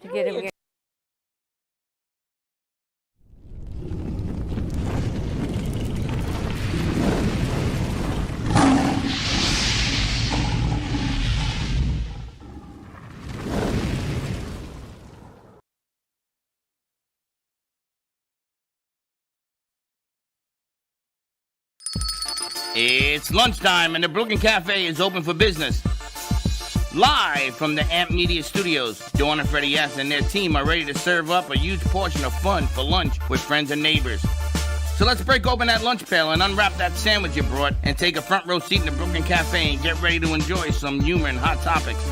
To get him. It's lunchtime and the Brooklyn Cafe is open for business. Live from the Amp Media Studios, Dawn and Freddie S. and their team are ready to serve up a huge portion of fun for lunch with friends and neighbors. So let's break open that lunch pail and unwrap that sandwich you brought and take a front row seat in the Brooklyn Cafe and get ready to enjoy some humor and hot topics.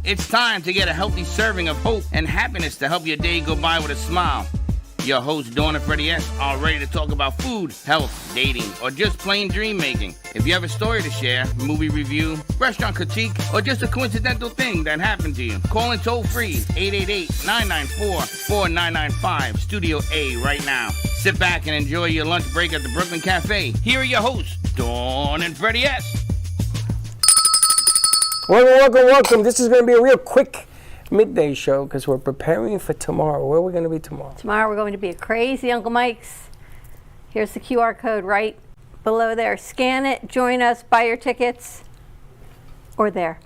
It's time to get a healthy serving of hope and happiness to help your day go by with a smile. Your hosts, Dawn and Freddie S., are ready to talk about food, health, dating, or just plain dream making. If you have a story to share, movie review, restaurant critique, or just a coincidental thing that happened to you, call in toll free 888-994-4995, Studio A right now. Sit back and enjoy your lunch break at the Brooklyn Cafe. Here are your hosts, Dawn and Freddie S. Welcome. This is going to be a real quick midday show because we're preparing for tomorrow. Where are we going to be tomorrow? Tomorrow we're going to be at Crazy Uncle Mike's. Here's the QR code right below there. Scan it, join us, buy your tickets. Or there.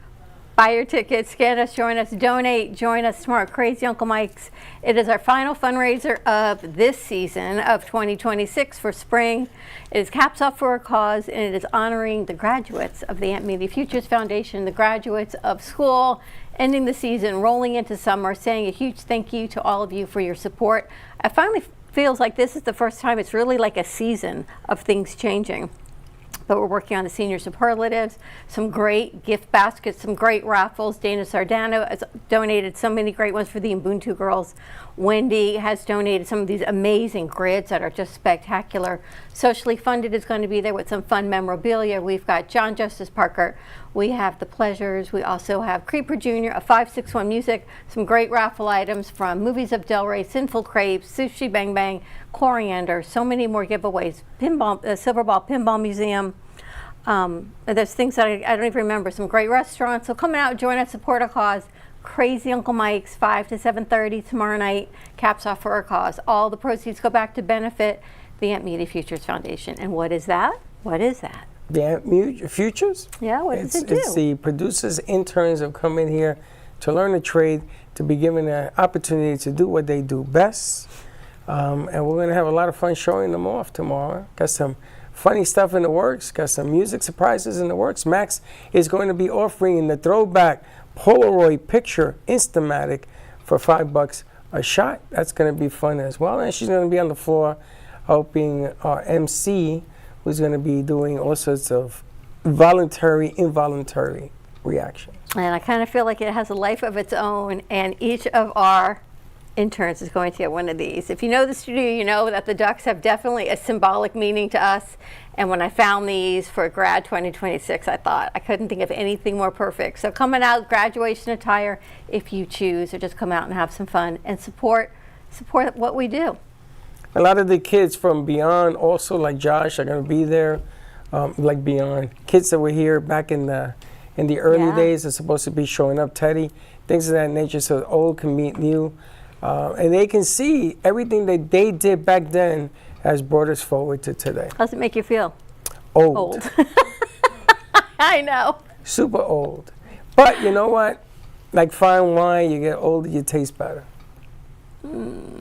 Buy your tickets, scan us, join us, donate, join us tomorrow at Crazy Uncle Mike's. It is our final fundraiser of this season of 2026 for spring. It is Caps Off for a Cause, and it is honoring the graduates of the Amp Media Futures Foundation, the graduates of school, ending the season, rolling into summer, saying a huge thank you to all of you for your support. I finally feels like this is the first time it's really like a season of things changing. But we're working on the senior superlatives, some great gift baskets, some great raffles. Dana Sardano has donated so many great ones for the Ubuntu girls. Wendy has donated some of these amazing grids that are just spectacular. Socially Funded is going to be there with some fun memorabilia. We've got John Justice Parker. We have The Pleasures. We also have Creeper Jr., a 561 Music, some great raffle items from Movies of Delray, Sinful Crepes, Sushi Bang Bang, Coriander, so many more giveaways. Pinball, Silverball Pinball Museum. There's things that I don't even remember. Some great restaurants. So come out, join us, support a cause. Crazy Uncle Mike's, 5 to 7:30 tomorrow night. Caps Off for a Cause. All the proceeds go back to benefit the Amp Media Futures Foundation. And what is that? What is that? The Amp Futures? Yeah, what does it do? It's the producers, interns have come in here to learn a trade, to be given an opportunity to do what they do best. And we're going to have a lot of fun showing them off tomorrow. Got some funny stuff in the works, got some music surprises in the works. Max is going to be offering the throwback Polaroid picture Instamatic for $5 a shot. That's going to be fun as well. And she's going to be on the floor helping our MC, who's going to be doing all sorts of voluntary, involuntary reactions. And I kind of feel like it has a life of its own, and each of our interns is going to get one of these. If you know the studio, you know that the ducks have definitely a symbolic meaning to us. And when I found these for Grad 2026, I thought I couldn't think of anything more perfect. So coming out, graduation attire, if you choose, or just come out and have some fun and support what we do. A lot of the kids from Beyond, also like Josh, are going to be there. Like Beyond, kids that were here back in the early days are supposed to be showing up. Teddy, things of that nature, so old can meet new. And they can see everything that they did back then has brought us forward to today. How's it make you feel? Old. I know. Super old. But you know what? Like fine wine, you get older, you taste better.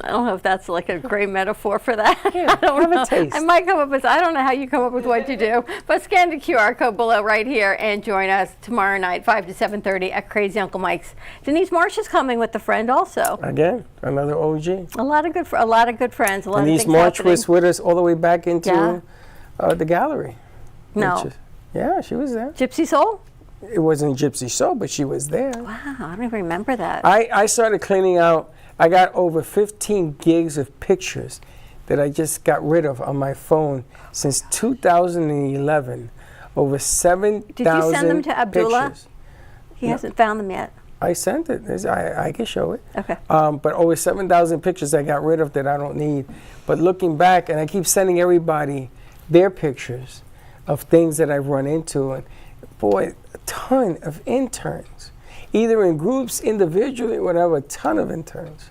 I don't know if that's like a great metaphor for that. Yeah, I don't have know. a taste. I might come up with, I don't know how you come up with what you do, but scan the QR code below right here and join us tomorrow night, 5 to 7:30 at Crazy Uncle Mike's. Denise Marsh is coming with a friend also. Again, another OG. A lot of good friends, a lot of Denise things March happening. was with us all the way back into the gallery. No. Yeah, she was there. Gypsy Soul? It wasn't Gypsy Soul, but she was there. Wow, I don't even remember that. I started cleaning out. I got over 15 gigs of pictures that I just got rid of on my phone since 2011. Over 7,000 Did you send them to Abdullah? pictures. He hasn't found them yet. I sent it. I can show it. Okay. But over 7,000 pictures I got rid of that I don't need. But looking back, and I keep sending everybody their pictures of things that I've run into. And boy, a ton of interns. Either in groups, individually, whatever, a ton of interns.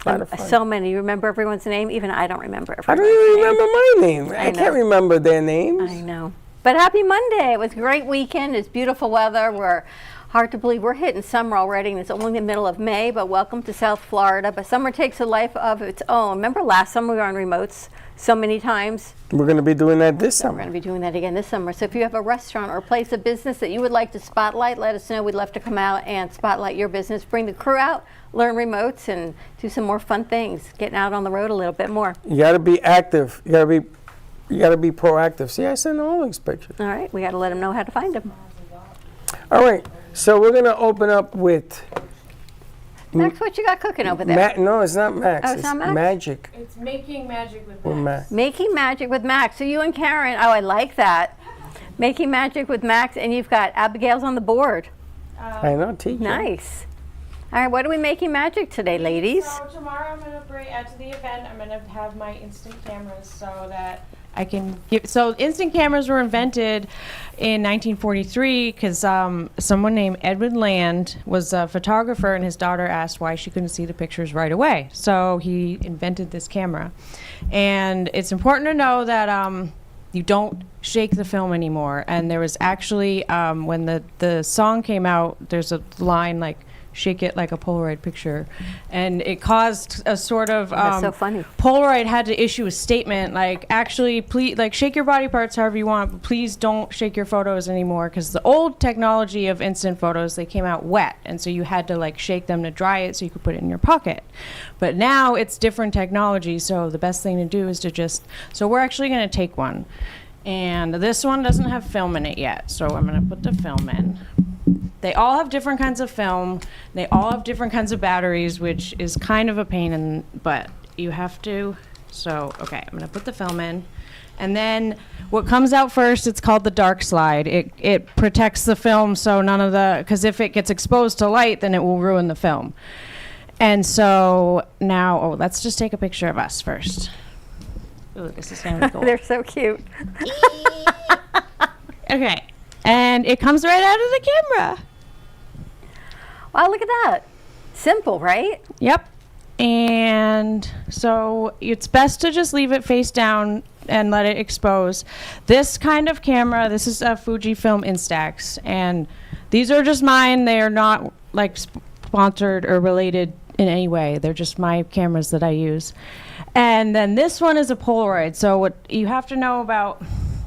A lot of fun. So many. You remember everyone's name? Even I don't remember I everyone's don't even name. remember my name. I know. can't remember their names. I know. But happy Monday. It was a great weekend. It's beautiful weather. We're hard to believe we're hitting summer already, and it's only the middle of May, but welcome to South Florida. But summer takes a life of its own. Remember last summer we were on remotes so many times? We're going to be doing that this We're summer. going to be doing that again this summer. So if you have a restaurant or a place of business that you would like to spotlight, let us know. We'd love to come out and spotlight your business. Bring the crew out, learn remotes, and do some more fun things. Getting out on the road a little bit more. You got to be active. You got to be proactive. See, I sent all these pictures. All right, we got to let them know how to find them. All right, so we're going to open up with Max, what you got cooking over there? No, it's not Max. Oh, it's not Max? Magic. It's making magic with With Max. Max. Making Magic with Max. So you and Karen, oh, I like that. Making Magic with Max, and you've got Abigail's on the board. I know, teacher. Nice. All right, what are we making magic today, ladies? So tomorrow I'm going to bring to the event. I'm going to have my instant cameras so that I can give. So instant cameras were invented in 1943 because someone named Edwin Land was a photographer, and his daughter asked why she couldn't see the pictures right away. So he invented this camera, and it's important to know that you don't shake the film anymore. And there was actually when the song came out, there's a line like, "Shake it like a Polaroid picture," and it caused a sort of That's so funny. Polaroid had to issue a statement like, actually, please, like, shake your body parts however you want, but please don't shake your photos anymore, because the old technology of instant photos, they came out wet, and so you had to like shake them to dry it so you could put it in your pocket. But now it's different technology, so the best thing to do is to just, so we're actually going to take one, and this one doesn't have film in it yet, so I'm going to put the film in. They all have different kinds of film. They all have different kinds of batteries, which is kind of a pain, but you have to. So, okay, I'm going to put the film in. And then what comes out first, it's called the dark slide. It protects the film so none of the, because if it gets exposed to light, then it will ruin the film. And so now, let's just take a picture of us first. Ooh, this is going to be cool. They're so cute. Okay. And it comes right out of the camera. Wow, look at that. Simple, right? Yep. And so it's best to just leave it face down and let it expose. This kind of camera, this is a Fujifilm Instax, and these are just mine. They are not like sponsored or related in any way. They're just my cameras that I use. And then this one is a Polaroid. So what you have to know about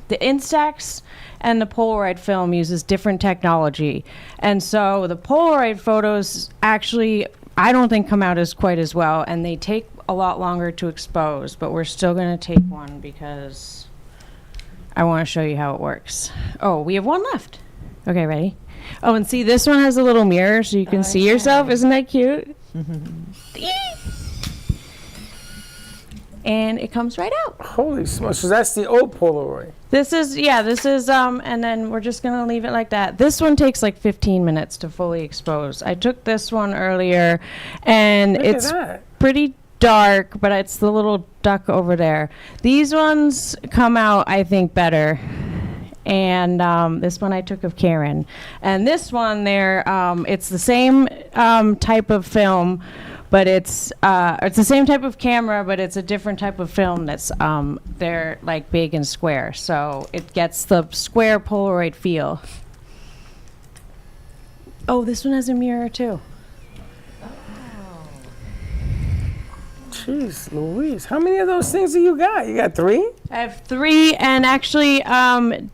the Instax and the Polaroid film uses different technology. And so the Polaroid photos actually, I don't think, come out as quite as well, and they take a lot longer to expose, but we're still going to take one because I want to show you how it works. Oh, we have one left. Okay, ready? Oh, and see, this one has a little mirror so you can see yourself. Isn't that cute? And it comes right out. Holy smokes. So that's the old Polaroid. This is, and then we're just going to leave it like that. This one takes like 15 minutes to fully expose. I took this one earlier, and Look it's at that. pretty dark, but it's the little duck over there. These ones come out, I think, better. And this one I took of Karen. And this one there, it's the same type of film, but it's the same type of camera, but it's a different type of film that's they're like big and square, so it gets the square Polaroid feel. Oh, this one has a mirror too. Jeez Louise. How many of those things do you got? You got 3? I have 3, and actually,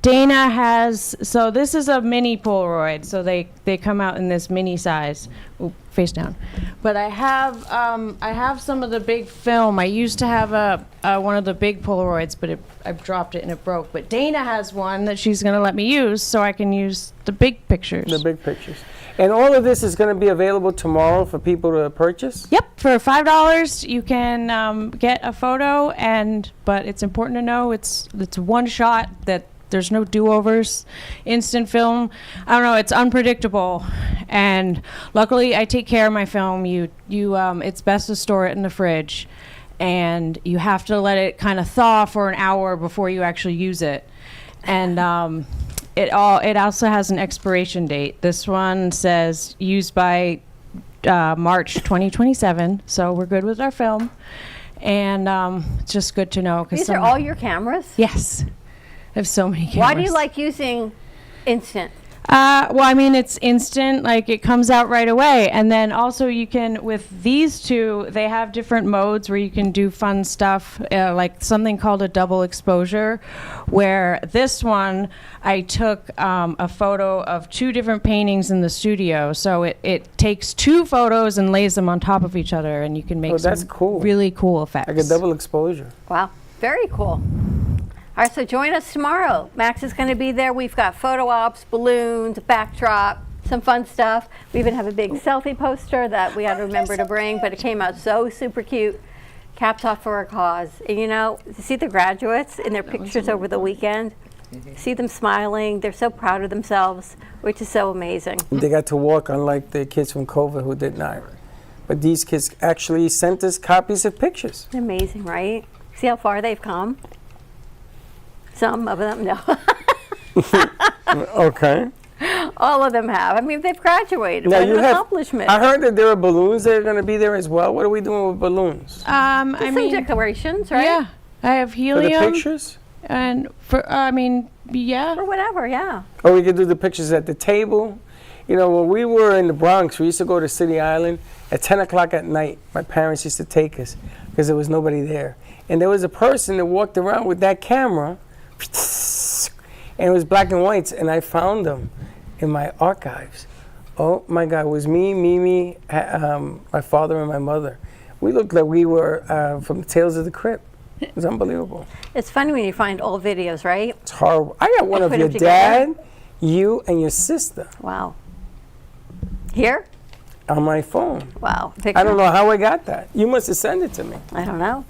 Dana has. So this is a mini Polaroid. So they come out in this mini size. Ooh, face down. But I have some of the big film. I used to have one of the big Polaroids, but I dropped it and it broke. But Dana has one that she's gonna let me use, so I can use the big pictures. The big pictures. And all of this is going to be available tomorrow for people to purchase? Yep, for $5 you can get a photo, but it's important to know it's one shot, that there's no do-overs. Instant film, I don't know, it's unpredictable, and luckily I take care of my film. It's best to store it in the fridge, and you have to let it kind of thaw for an hour before you actually use it. And it also has an expiration date. This one says used by March 2027, so we're good with our film. And it's just good to know. These are all your cameras? Yes. I have so many cameras. Why do you like using instant? Well, I mean, it's instant, like it comes out right away. And then also you can, with these two, they have different modes where you can do fun stuff, like something called a double exposure, where this one, I took a photo of 2 different paintings in the studio. So it takes 2 photos and lays them on top of each other, and you can make that's cool. Really cool effects. Like a double exposure. Wow, very cool. All right, so join us tomorrow. Max is going to be there. We've got photo ops, balloons, backdrop, some fun stuff. We even have a big selfie poster that we had to remember to bring, but it came out so super cute. Caps off for a cause. And you know, see the graduates in their pictures over the weekend? See them smiling. They're so proud of themselves, which is so amazing. They got to walk, unlike the kids from COVID who did not. But these kids actually sent us copies of pictures. Amazing, right? See how far they've come? Some of them, no. Okay. All of them have. I mean, they've graduated. Now What you an have, accomplishment. I heard that there are balloons that are going to be there as well. What are we doing with balloons? Some decorations, right? Yeah, I have For helium. the pictures? And yeah. Or whatever, yeah. Or we could do the pictures at the table. You know, when we were in the Bronx, we used to go to City Island at 10 o'clock at night. My parents used to take us because there was nobody there. And there was a person that walked around with that camera, and it was black and whites, and I found them in my archives. Oh my God, it was me, Mimi, my father, and my mother. We looked like we were from Tales of the Crypt. It was unbelievable. It's funny when you find old videos, right? It's horrible. I got one of put your them together. dad, you, and your sister Wow. Here? on my phone. Wow. I don't know how I got that. You must have sent it to me. I don't know.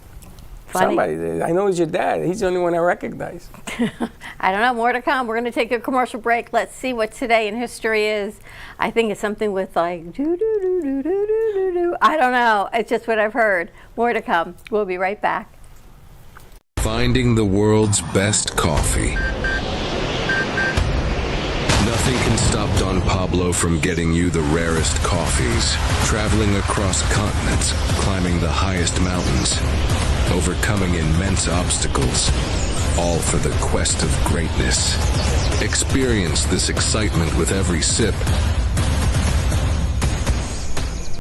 Funny. Somebody did. I know it's your dad. He's the only one I recognize. I don't know. More to come. We're going to take a commercial break. Let's see what today in history is. I think it's something with like do do do do do do do do. I don't know. It's just what I've heard. More to come. We'll be right back. Finding the world's best coffee. Nothing can stop Don Pablo from getting you the rarest coffees. Traveling across continents, climbing the highest mountains, overcoming immense obstacles, all for the quest of greatness. Experience this excitement with every sip.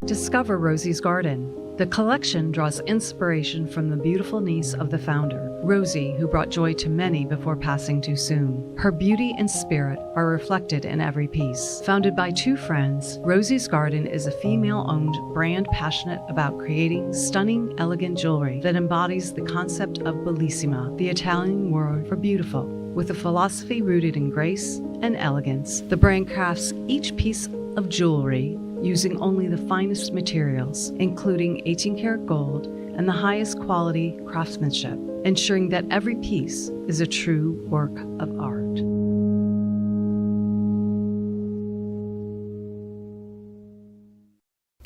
Discover Rosie's Garden. The collection draws inspiration from the beautiful niece of the founder, Rosie, who brought joy to many before passing too soon. Her beauty and spirit are reflected in every piece. Founded by 2 friends, Rosie's Garden is a female-owned brand passionate about creating stunning, elegant jewelry that embodies the concept of bellissima, the Italian word for beautiful. With a philosophy rooted in grace and elegance, the brand crafts each piece of jewelry using only the finest materials, including 18-karat gold and the highest quality craftsmanship, ensuring that every piece is a true work of art.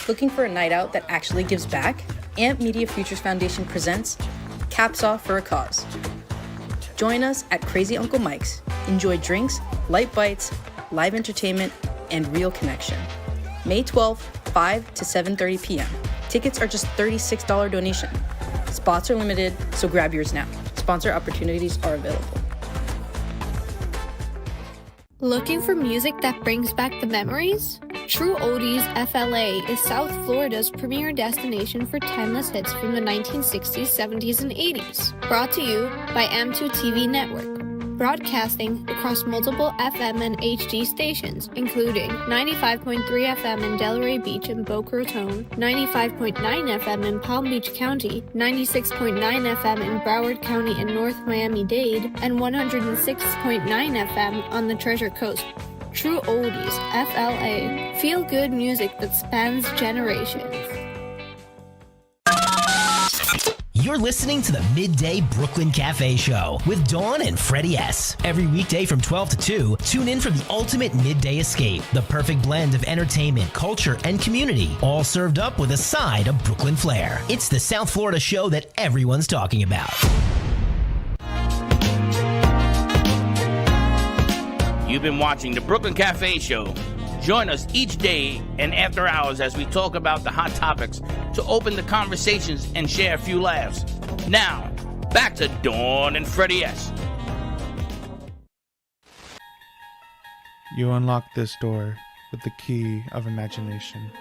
Looking for a night out that actually gives back? AMP Media Futures Foundation presents Caps Off for a Cause. Join us at Crazy Uncle Mike's. Enjoy drinks, light bites, live entertainment, and real connection. May 12th, 5 to 7:30 p.m. Tickets are just $36 donation. Spots are limited, so grab yours now. Sponsor opportunities are available. Looking for music that brings back the memories? True Oldies FLA is South Florida's premier destination for timeless hits from the 1960s, 70s, and 80s. Brought to you by M2 TV Network. Broadcasting across multiple FM and HD stations, including 95.3 FM in Delray Beach and Boca Raton, 95.9 FM in Palm Beach County, 96.9 FM in Broward County and North Miami-Dade, and 106.9 FM on the Treasure Coast. True Oldies, FLA. Feel good music that spans generations. You're listening to the Midday Brooklyn Cafe Show with Dawn and Freddie S. Every weekday from 12 to 2, tune in for the ultimate midday escape. The perfect blend of entertainment, culture, and community, all served up with a side of Brooklyn flair. It's the South Florida show that everyone's talking about. You've been watching the Brooklyn Cafe Show. Join us each day and after hours as we talk about the hot topics to open the conversations and share a few laughs. Now, back to Dawn and Freddie S. You unlock this door with the key of imagination.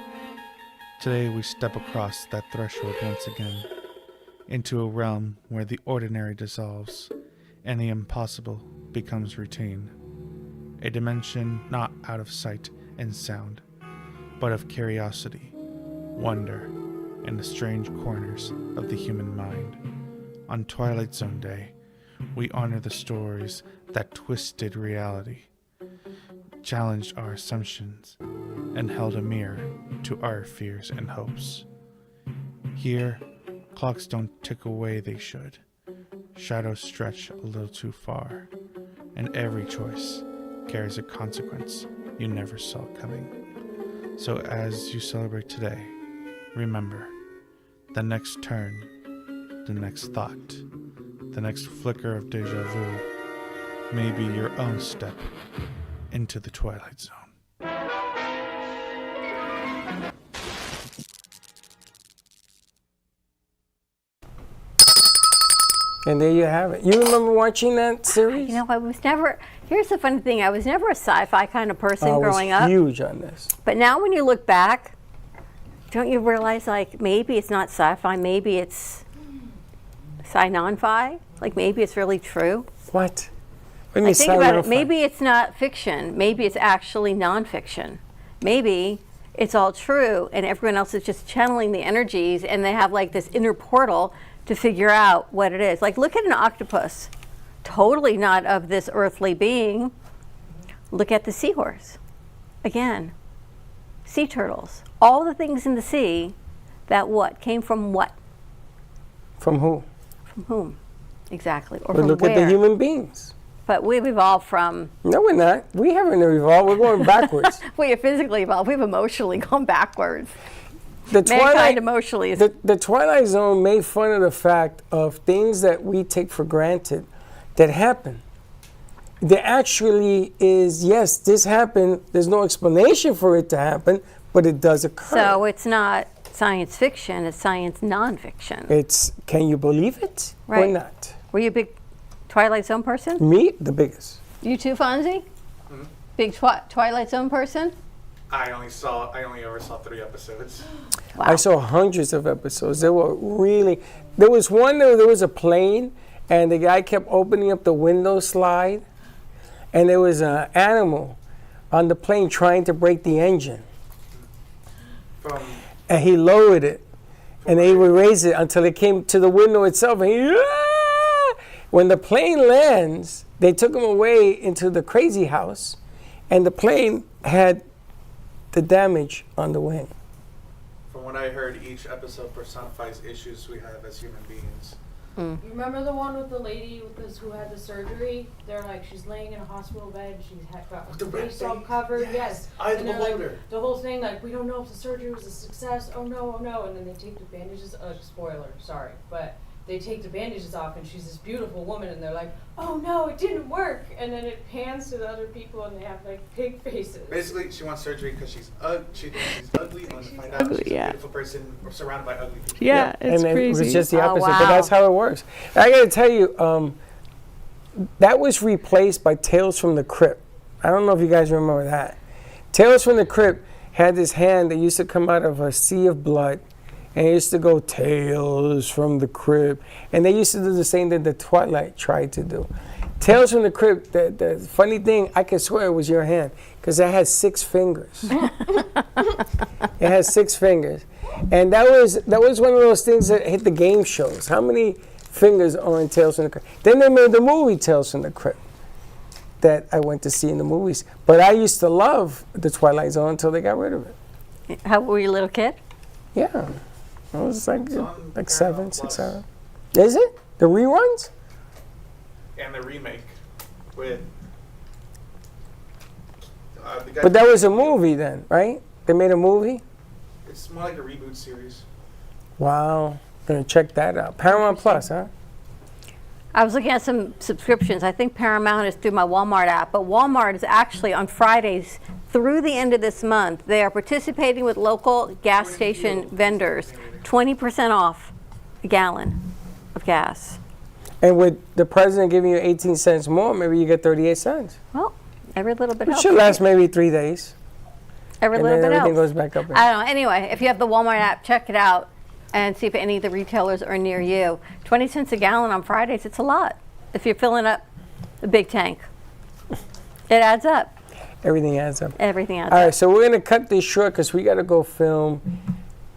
Today we step across that threshold once again, into a realm where the ordinary dissolves and the impossible becomes routine. A dimension not out of sight and sound, but of curiosity, wonder, and the strange corners of the human mind. On Twilight Zone Day, we honor the stories that twisted reality, challenged our assumptions, and held a mirror to our fears and hopes. Here, clocks don't tick away they should. Shadows stretch a little too far, and every choice carries a consequence you never saw coming. So as you celebrate today, remember, the next turn, the next thought, the next flicker of deja vu may be your own step into the Twilight Zone. And there you have it. You remember watching that series? You know, I was never, here's the funny thing, I was never a sci-fi kind of person growing up. I was huge on this. But now when you look back, don't you realize, like, maybe it's not sci-fi, maybe it's sci-non-fi? Like, maybe it's really true? What? What do you mean think about it, sci-fi? maybe it's not fiction, maybe it's actually non-fiction. Maybe it's all true and everyone else is just channeling the energies and they have like this inner portal to figure out what it is. Like, look at an octopus, totally not of this earthly being. Look at the seahorse. Again, sea turtles, all the things in the sea that what? Came from what? From who? From whom? Exactly. Or But from look where? at the human beings. But we've evolved from... No, we're not. We haven't evolved. We're going backwards. We have physically evolved. We've emotionally gone backwards. The Mankind emotionally is... The Twilight Zone made fun of the fact of things that we take for granted that happen. There actually is, yes, this happened. There's no explanation for it to happen, but it does occur. So it's not science fiction, it's science nonfiction. It's, can you believe it or not? Were you a big Twilight Zone person? Me, the biggest. You too, Fonzie? Hmm? Big Twilight Zone person? I only ever saw 3 episodes. Wow. I saw hundreds of episodes. They were really, there was one where there was a plane and the guy kept opening up the window slide and there was an animal on the plane trying to break the engine. And he lowered it and they would raise it until it came to the window itself. And when the plane lands, they took him away into the crazy house and the plane had the damage on the wing. From what I heard, each episode personifies issues we have as human beings. You remember the one with the lady who had the surgery? They're like, she's laying in a hospital bed, she's got her face all covered. Yes. I And the they're like, beholder. the whole thing, like, we don't know if the surgery was a success. Oh no, oh no. And then they take the bandages. Spoiler, sorry, but they take the bandages off, and she's this beautiful woman, and they're like, oh no, it didn't work. And then it pans to the other people, and they have like pig faces. Basically, she wants surgery because she thinks she's ugly, and when they find out she's a beautiful person surrounded by ugly people. Yeah, it's and crazy. It was just the opposite, wow. but that's how it works. I got to tell you, that was replaced by Tales from the Crypt. I don't know if you guys remember that. Tales from the Crypt had this hand that used to come out of a sea of blood, and it used to go, Tales from the Crypt. And they used to do the same that the Twilight tried to do. Tales from the Crypt, the funny thing, I can swear it was your hand, because it had 6 fingers. It had 6 fingers. And that was one of those things that hit the game shows. How many fingers on Tales from the Crypt? Then they made the movie Tales from the Crypt that I went to see in the movies. But I used to love the Twilight Zone until they got rid of it. How were you a little kid? Yeah. I was like 7, 6, 7. Is it? The reruns? And the remake with the guy. But that was a movie then, right? They made a movie? It's more like a reboot series. Wow. Gonna check that out. Paramount Plus, huh? I was looking at some subscriptions. I think Paramount is through my Walmart app, but Walmart is actually on Fridays through the end of this month. They are participating with local gas station vendors, 20% off a gallon of gas. And with the president giving you 18 cents more, maybe you get 38 cents. Well, every little bit It helps. should last maybe 3 days. Every And little then bit everything helps. goes back up. I don't know. Anyway, if you have the Walmart app, check it out and see if any of the retailers are near you. 20 cents a gallon on Fridays, it's a lot. If you're filling up a big tank, it adds up. Everything adds up. Everything adds All up. right, so we're going to cut this short because we got to go film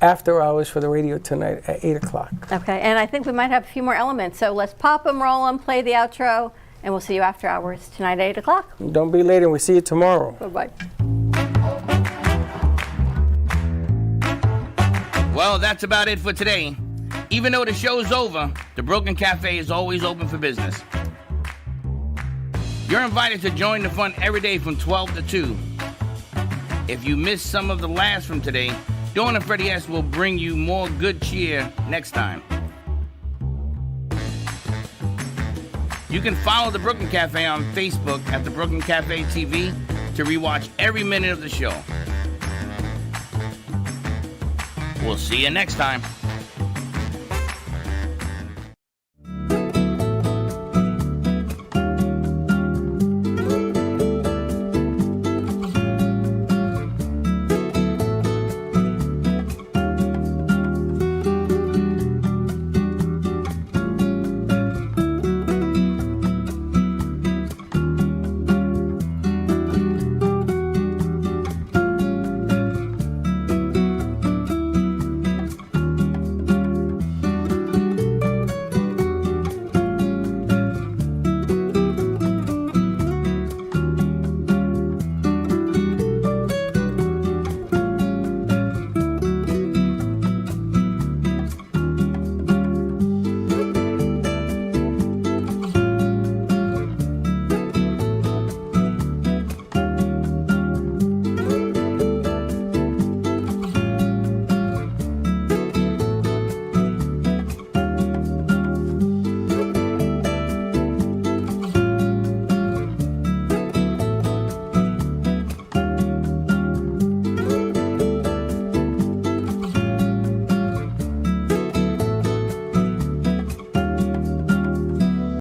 after hours for the radio tonight at 8 o'clock. Okay, and I think we might have a few more elements. So let's pop them, roll them, play the outro, and we'll see you after hours tonight at 8 o'clock. Don't be late, and we'll see you tomorrow. Bye-bye. Well, that's about it for today. Even though the show's over, the Brooklyn Cafe is always open for business. You're invited to join the fun every day from 12 to 2. If you missed some of the laughs from today, Dawn and Freddie S. will bring you more good cheer next time. You can follow the Brooklyn Cafe on Facebook at the Brooklyn Cafe TV to rewatch every minute of the show. We'll see you next time.